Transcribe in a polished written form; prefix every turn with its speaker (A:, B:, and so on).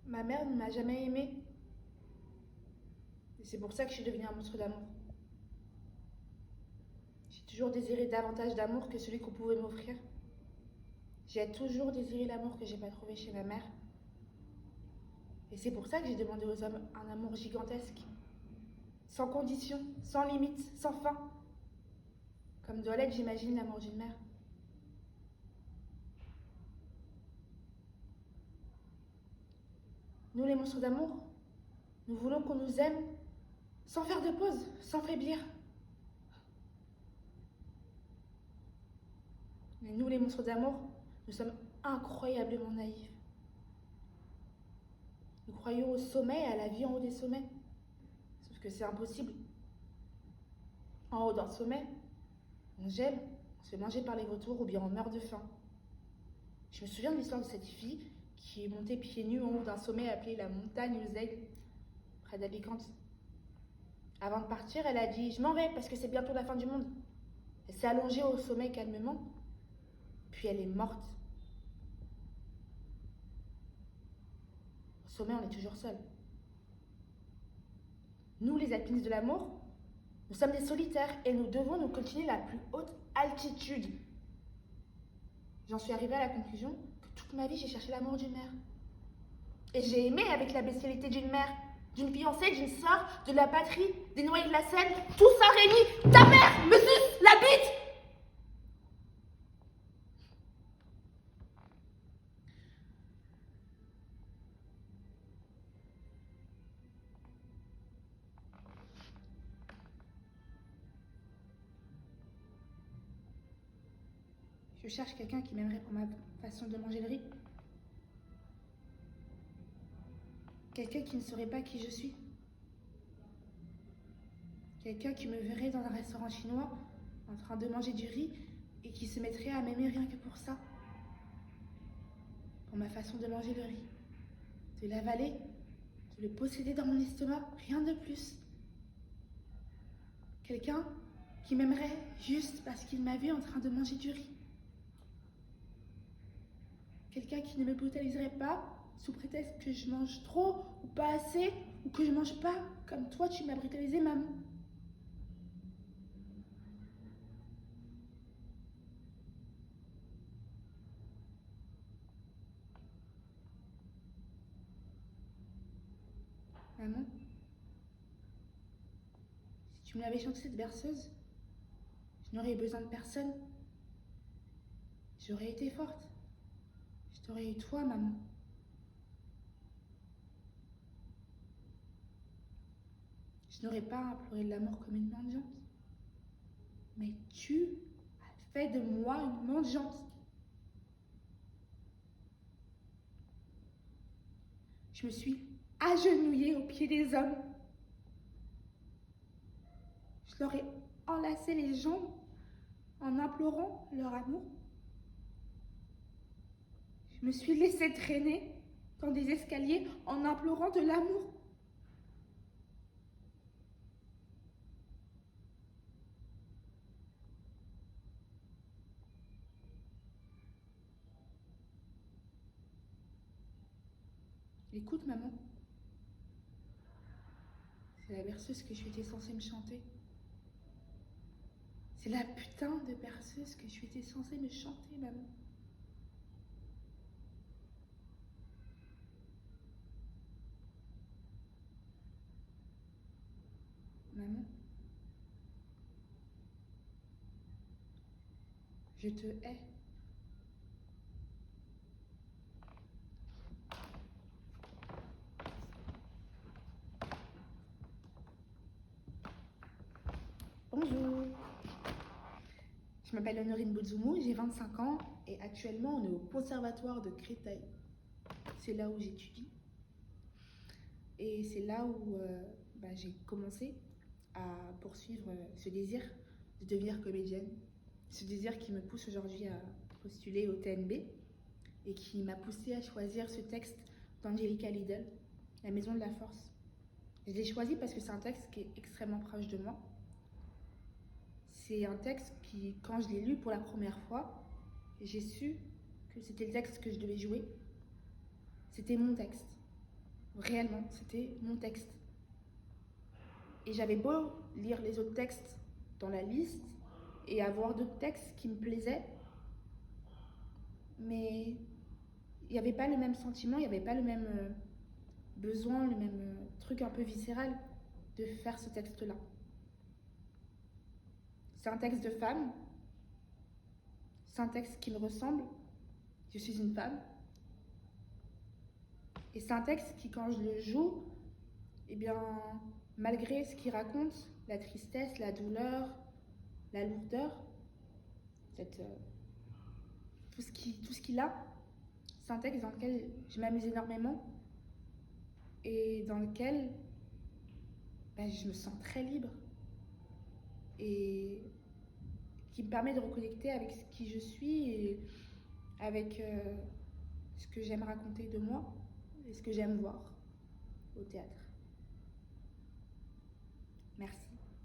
A: Ma mère ne m'a jamais aimée. Et c'est pour ça que je suis devenue un monstre d'amour. J'ai toujours désiré davantage d'amour que celui qu'on pouvait m'offrir. J'ai toujours désiré l'amour que j'ai pas trouvé chez ma mère. Et c'est pour ça que j'ai demandé aux hommes un amour gigantesque. Sans condition, sans limite, sans fin. Comme doit l'être, j'imagine, l'amour d'une mère. Nous, les monstres d'amour, nous voulons qu'on nous aime sans faire de pause, sans faiblir. Mais nous, les monstres d'amour, nous sommes incroyablement naïfs. Nous croyons au sommet et à la vie en haut des sommets. Sauf que c'est impossible. En haut d'un sommet, on gèle, on se fait manger par les vautours ou bien on meurt de faim. Je me souviens de l'histoire de cette fille qui est montée pieds nus en haut d'un sommet appelé la montagne aux aigles, près d'Alicante. Avant de partir, elle a dit « Je m'en vais parce que c'est bientôt la fin du monde ». Elle s'est allongée au sommet calmement, puis elle est morte. Au sommet, on est toujours seul. Nous, les alpinistes de l'amour, nous sommes des solitaires et nous devons nous continuer la plus haute altitude. J'en suis arrivée à la conclusion que toute ma vie, j'ai cherché l'amour d'une mère. Et j'ai aimé avec la bestialité d'une mère, d'une fiancée, d'une sœur, de la patrie, des noyés de la Seine, tout ça réuni. Ta mère me suce la bite! Je cherche quelqu'un qui m'aimerait pour ma façon de manger le riz. Quelqu'un qui ne saurait pas qui je suis. Quelqu'un qui me verrait dans un restaurant chinois en train de manger du riz et qui se mettrait à m'aimer rien que pour ça. Pour ma façon de manger le riz. De l'avaler, de le posséder dans mon estomac, rien de plus. Quelqu'un qui m'aimerait juste parce qu'il m'a vu en train de manger du riz. Quelqu'un qui ne me brutaliserait pas sous prétexte que je mange trop ou pas assez ou que je mange pas comme toi tu m'as brutalisé, maman. Maman, si tu me l'avais chanté cette berceuse, je n'aurais eu besoin de personne. J'aurais été forte. Je t'aurais eu toi, maman. Je n'aurais pas imploré de l'amour comme une mendiante. Mais tu as fait de moi une mendiante. Je me suis agenouillée aux pieds des hommes. Je leur ai enlacé les jambes en implorant leur amour. Je me suis laissée traîner dans des escaliers en implorant de l'amour. Écoute, maman, c'est la berceuse que tu étais censée me chanter. C'est la putain de berceuse que tu étais censée me chanter, maman. Maman, je te hais. Bonjour. Je m'appelle Honorine Boudzoumou, j'ai 25 ans et actuellement on est au conservatoire de Créteil. C'est là où j'étudie. Et c'est là où j'ai commencé à poursuivre ce désir de devenir comédienne. Ce désir qui me pousse aujourd'hui à postuler au TNB et qui m'a poussée à choisir ce texte d'Angelica Lidl, La Maison de la Force. Je l'ai choisi parce que c'est un texte qui est extrêmement proche de moi. C'est un texte qui, quand je l'ai lu pour la première fois, j'ai su que c'était le texte que je devais jouer. C'était mon texte. Réellement, c'était mon texte. Et j'avais beau lire les autres textes dans la liste et avoir d'autres textes qui me plaisaient, mais il n'y avait pas le même sentiment, il n'y avait pas le même besoin, le même truc un peu viscéral de faire ce texte-là. C'est un texte de femme, c'est un texte qui me ressemble, je suis une femme, et c'est un texte qui, quand je le joue, eh bien, malgré ce qu'il raconte, la tristesse, la douleur, la lourdeur, cette, tout ce qu'il a, c'est un texte dans lequel je m'amuse énormément et dans lequel je me sens très libre et qui me permet de reconnecter avec qui je suis et avec ce que j'aime raconter de moi et ce que j'aime voir au théâtre. Merci.